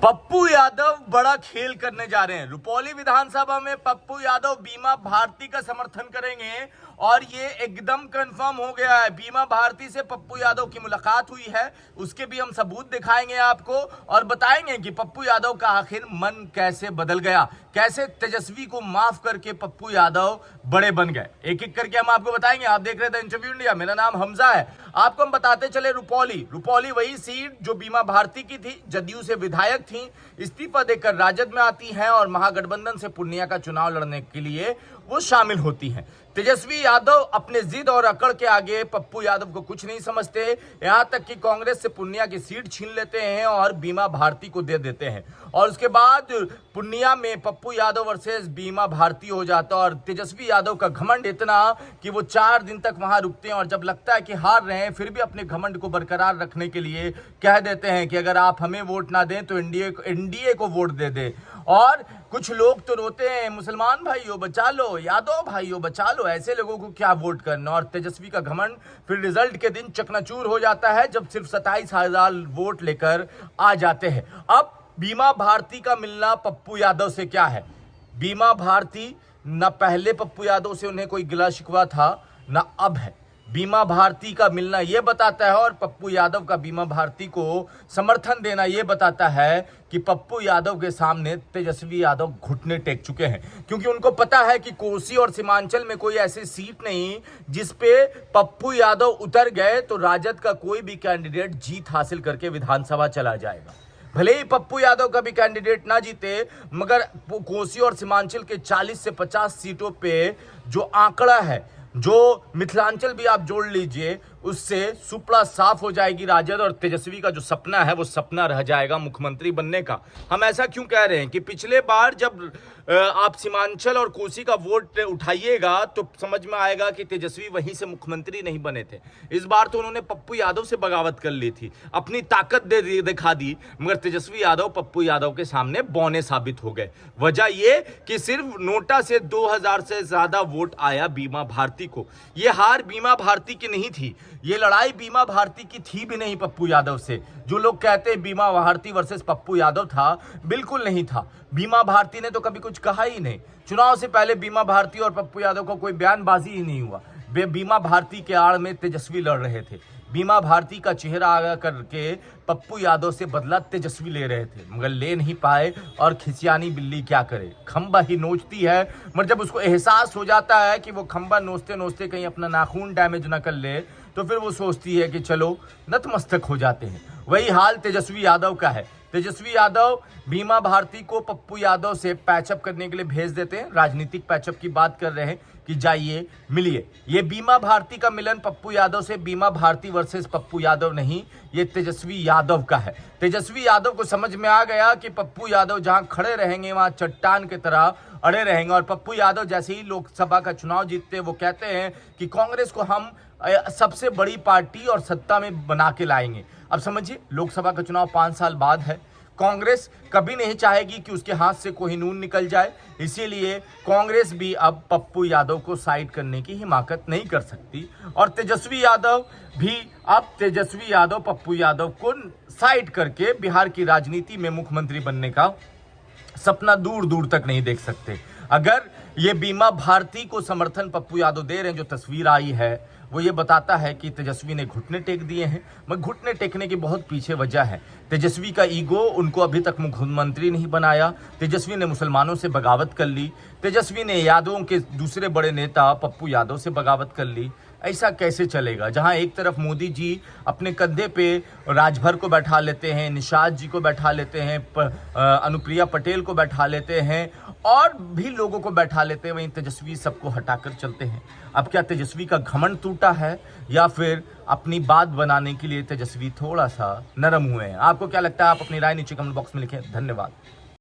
पप्पू यादव बड़ा खेल करने जा रहे हैं। रुपौली विधानसभा में पप्पू यादव बीमा भारती का समर्थन करेंगे और ये एकदम कंफर्म हो गया है। बीमा भारती से पप्पू यादव की मुलाकात हुई है, उसके भी हम सबूत दिखाएंगे आपको और बताएंगे कि पप्पू यादव का आखिर मन कैसे बदल गया, कैसे तेजस्वी को माफ करके पप्पू यादव बड़े बन गए। एक एक करके हम आपको बताएंगे। आप देख रहे थे इंटरव्यू इंडिया, मेरा नाम हमजा है। आपको हम बताते चले रुपौली वही सीट जो बीमा भारती की थी, जदयू से विधायक थी, इस्तीफा देकर राजद में आती हैं और महागठबंधन से पूर्णिया का चुनाव लड़ने के लिए वो शामिल होती हैं। तेजस्वी यादव अपने जिद और अकड़ के आगे पप्पू यादव को कुछ नहीं समझते, यहां तक कि कांग्रेस से पूर्णिया की सीट छीन लेते हैं और बीमा भारती को दे देते हैं और उसके बाद पूर्णिया में पप्पू यादव वर्सेस बीमा भारती हो जाता है। और तेजस्वी यादव का घमंड इतना कि वो 4 दिन तक वहां रुकते हैं और जब लगता है कि हार रहे हैं फिर भी अपने घमंड को बरकरार रखने के लिए कह देते हैं कि अगर आप हमें वोट ना दें तो एनडीए को वोट दे दे। और कुछ लोग तो रोते हैं, मुसलमान भाइयों बचा लो, यादव भाइयों बचा लो, ऐसे लोगों को क्या वोट करना। और तेजस्वी का घमंड फिर रिजल्ट के दिन चकनाचूर हो जाता है जब सिर्फ 27,000 वोट लेकर आ जाते हैं। अब बीमा भारती का मिलना पप्पू यादव से क्या है? बीमा भारती न पहले पप्पू यादव से उन्हें कोई गिला शिकवा था न अब है। बीमा भारती का मिलना यह बताता है और पप्पू यादव का बीमा भारती को समर्थन देना यह बताता है कि पप्पू यादव के सामने तेजस्वी यादव घुटने टेक चुके हैं, क्योंकि उनको पता है कि कोसी और सीमांचल में कोई ऐसी सीट नहीं जिस पे पप्पू यादव उतर गए तो राजद का कोई भी कैंडिडेट जीत हासिल करके विधानसभा चला जाएगा। भले ही पप्पू यादव का भी कैंडिडेट ना जीते, मगर कोसी और सीमांचल के 40 से 50 सीटों पे जो आंकड़ा है, जो मिथिलांचल भी आप जोड़ लीजिए, उससे सुपड़ा साफ हो जाएगी राजद और तेजस्वी का जो सपना है वो सपना रह जाएगा मुख्यमंत्री बनने का। हम ऐसा क्यों कह रहे हैं कि पिछले बार जब आप सीमांचल और कोसी का वोट उठाइएगा तो समझ में आएगा कि तेजस्वी वहीं से मुख्यमंत्री नहीं बने थे। इस बार तो उन्होंने पप्पू यादव से बगावत कर ली थी, अपनी ताकत दिखा दी, मगर तेजस्वी यादव पप्पू यादव के सामने बौने साबित हो गए। वजह यह कि सिर्फ नोटा से 2000 से ज्यादा वोट आया बीमा भारती को। यह हार बीमा भारती की नहीं थी, ये लड़ाई बीमा भारती की थी भी नहीं पप्पू यादव से। जो लोग कहते हैं बीमा भारती वर्सेस पप्पू यादव था, बिल्कुल नहीं था। बीमा भारती ने तो कभी कुछ कहा ही नहीं। चुनाव से पहले बीमा भारती और पप्पू यादव का कोई बयानबाजी ही नहीं हुआ। बीमा भारती के आड़ में तेजस्वी लड़ रहे थे। बीमा भारती का चेहरा आगा करके पप्पू यादव से बदला तेजस्वी ले रहे थे, मगर ले नहीं पाए। और खिसियानी बिल्ली क्या करे, खंबा ही नोचती है। मगर जब उसको एहसास हो जाता है कि वो खंबा नोचते नोचते कहीं अपना नाखून डैमेज न कर ले तो फिर वो सोचती है कि चलो नतमस्तक हो जाते हैं। वही हाल तेजस्वी यादव का है। तेजस्वी यादव बीमा भारती को पप्पू यादव से पैचअप करने के लिए भेज देते हैं। राजनीतिक पैचअप की बात कर रहे हैं कि जाइए मिलिए। ये बीमा भारती का मिलन पप्पू यादव से बीमा भारती वर्सेस पप्पू यादव नहीं, ये तेजस्वी यादव का है। तेजस्वी यादव को समझ में आ गया कि पप्पू यादव जहां खड़े रहेंगे वहां चट्टान की तरह अड़े रहेंगे। और पप्पू यादव जैसे ही लोकसभा का चुनाव जीतते वो कहते हैं कि कांग्रेस को हम सबसे बड़ी पार्टी और सत्ता में बना के लाएंगे। अब समझिए, लोकसभा का चुनाव 5 साल बाद है। कांग्रेस कभी नहीं चाहेगी कि उसके हाथ से कोई नून निकल जाए, इसीलिए कांग्रेस भी अब पप्पू यादव को साइड करने की हिमाकत नहीं कर सकती। और तेजस्वी यादव भी अब तेजस्वी यादव पप्पू यादव को साइड करके बिहार की राजनीति में मुख्यमंत्री बनने का सपना दूर दूर तक नहीं देख सकते। अगर ये बीमा भारती को समर्थन पप्पू यादव दे रहे हैं, जो तस्वीर आई है वो ये बताता है कि तेजस्वी ने घुटने टेक दिए हैं। मगर घुटने टेकने की बहुत पीछे वजह है। तेजस्वी का ईगो उनको अभी तक मुख्यमंत्री नहीं बनाया। तेजस्वी ने मुसलमानों से बगावत कर ली। तेजस्वी ने यादवों के दूसरे बड़े नेता पप्पू यादव से बगावत कर ली। ऐसा कैसे चलेगा, जहां एक तरफ मोदी जी अपने कंधे पे राजभर को बैठा लेते हैं, निषाद जी को बैठा लेते हैं, अनुप्रिया पटेल को बैठा लेते हैं और भी लोगों को बैठा लेते हैं, वहीं तेजस्वी सबको हटाकर चलते हैं। अब क्या तेजस्वी का घमंड टूटा है या फिर अपनी बात बनाने के लिए तेजस्वी थोड़ा सा नरम हुए हैं? आपको क्या लगता है? आप अपनी राय नीचे कमेंट बॉक्स में लिखें। धन्यवाद।